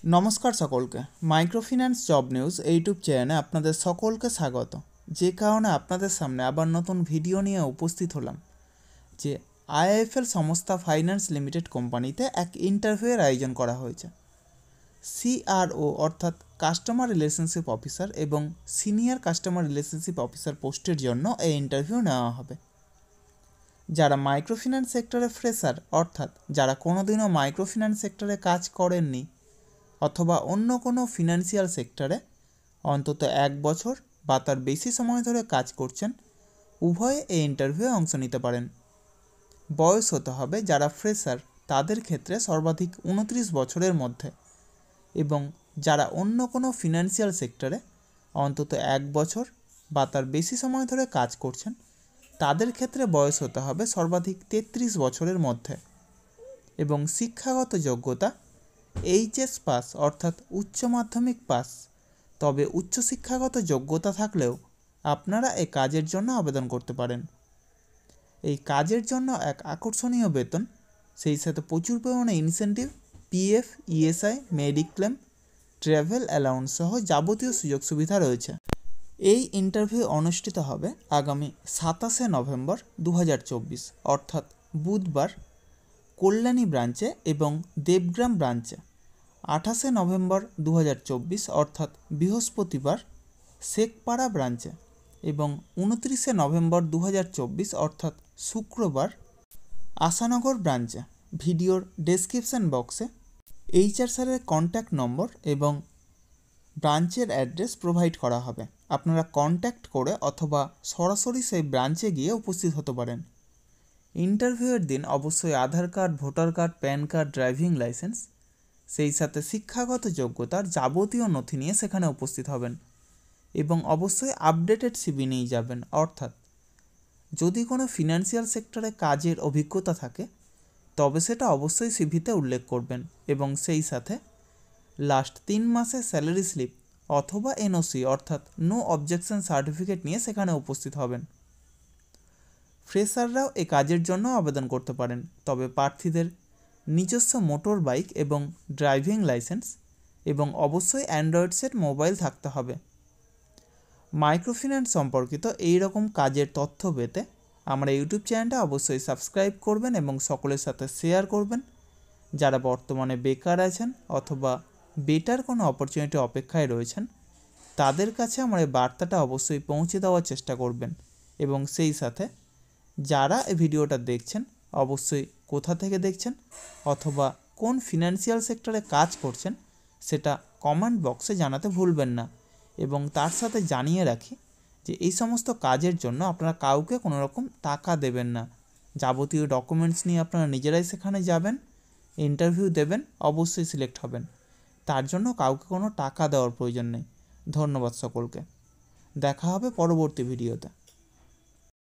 नमस्कार सकलके माइक्रोफिनान्स जब निউজ यूट्यूब चैने आपनादेर सकलके स्वागत। जे कारणे आपनादेर सामने आबार नतून भिडियो निये उपस्थित हलाम जे आईआईएफएल संस्था फाइन्यान्स लिमिटेड कोम्पानीते एक इंटरव्यूर आयोजन करा हयेछे। सीआरओ अर्थात कास्टमार रिलेशनशिप अफिसार एवं सिनियर कास्टमार रिलेशनशिप अफिसार पोस्टेर जन्य एई इंटरव्यू नेওয়া हबे। যারা মাইক্রোফিন্যান্স সেক্টরে ফ্রেশার অর্থাৎ যারা কোনোদিনও মাইক্রোফিন্যান্স সেক্টরে কাজ করেননি অথবা অন্য কোনো ফিনান্সিয়াল সেক্টরে অন্তত এক বছর বা তার বেশি সময় ধরে কাজ করছেন, উভয়ে এই ইন্টারভিউয়ে অংশ নিতে পারেন। বয়স হতে হবে যারা ফ্রেশার তাদের ক্ষেত্রে সর্বাধিক 29 বছরের মধ্যে এবং যারা অন্য কোনো ফিনান্সিয়াল সেক্টরে অন্তত এক বছর বা তার বেশি সময় ধরে কাজ করছেন তাদের ক্ষেত্রে বয়স হতে হবে সর্বাধিক 33 বছরের মধ্যে এবং শিক্ষাগত যোগ্যতা এইচএস পাস অর্থাৎ উচ্চ মাধ্যমিক পাস। তবে উচ্চশিক্ষাগত যোগ্যতা থাকলেও আপনারা এই কাজের জন্য আবেদন করতে পারেন। এই কাজের জন্য এক আকর্ষণীয় বেতন, সেই সাথে প্রচুর পরিমাণে incentive, PF, ESI, mediclaim, travel allowance সহ যাবতীয় সুযোগ সুবিধা রয়েছে। এই ইন্টারভিউ অনুষ্ঠিত হবে আগামী 27শে নভেম্বর 2024 অর্থাৎ বুধবার কল্যাণী ব্রাঞ্চে এবং দেবগ্রাম ব্রাঞ্চে, 28শে নভেম্বর 2024 অর্থাৎ বৃহস্পতিবার শেখপাড়া ব্রাঞ্চে এবং 29শে নভেম্বর 2024 অর্থাৎ শুক্রবার আশানগর ব্রাঞ্চে। ভিডিওর ডেসক্রিপশন বক্সে এইচআর স্যারের কন্ট্যাক্ট নম্বর এবং ব্রাঞ্চের অ্যাড্রেস প্রোভাইড করা হবে। আপনারা কন্ট্যাক্ট করে অথবা সরাসরি সেই ব্রাঞ্চে গিয়ে উপস্থিত হতে পারেন। ইন্টারভিউয়ের দিন অবশ্যই Aadhaar card, voter card, PAN card, driving licence, সেই সাথে শিক্ষাগত যোগ্যতার যাবতীয় নথি নিয়ে সেখানে উপস্থিত হবেন এবং অবশ্যই আপডেটেড সিভি নিয়ে যাবেন। অর্থাৎ যদি কোনো ফিনান্সিয়াল সেক্টরে কাজের অভিজ্ঞতা থাকে তবে সেটা অবশ্যই সিভিতে উল্লেখ করবেন এবং সেই সাথে লাস্ট 3 মাসের স্যালারি স্লিপ অথবা এনওসি অর্থাৎ নো অবজেকশন সার্টিফিকেট নিয়ে সেখানে উপস্থিত হবেন। ফ্রেশাররাও এই কাজের জন্য আবেদন করতে পারেন, তবে প্রার্থীদের নিজস্ব মোটর বাইক এবং ড্রাইভিং লাইসেন্স এবং অবশ্যই অ্যান্ড্রয়েড সেট মোবাইল থাকতে হবে। মাইক্রোফিন্যান্স সম্পর্কিত এই রকম কাজের তথ্য পেতে আমরা ইউটিউব চ্যানেলটা অবশ্যই সাবস্ক্রাইব করবেন এবং সকলের সাথে শেয়ার করবেন। যারা বর্তমানে বেকার আছেন অথবা বেটার কোনো অপরচুনিটি অপেক্ষায় রয়েছেন তাদের কাছে আমার এই বার্তাটা অবশ্যই পৌঁছে দেওয়ার চেষ্টা করবেন এবং সেই সাথে যারা এই ভিডিওটা দেখছেন অবশ্যই কোথা থেকে দেখছেন অথবা কোন ফিনান্সিয়াল সেক্টরে কাজ করছেন সেটা কমেন্ট বক্সে জানাতে ভুলবেন না। এবং তার সাথে জানিয়ে রাখি যে এই সমস্ত কাজের জন্য আপনারা কাউকে কোনো রকম টাকা দেবেন না। যাবতীয় ডকুমেন্টস নিয়ে আপনারা নিজেরাই সেখানে যাবেন, ইন্টারভিউ দেবেন, অবশ্যই সিলেক্ট হবেন। তার জন্য কাউকে কোনো টাকা দেওয়ার প্রয়োজন নেই। ধন্যবাদ সকলকে। দেখা হবে পরবর্তী ভিডিওতে।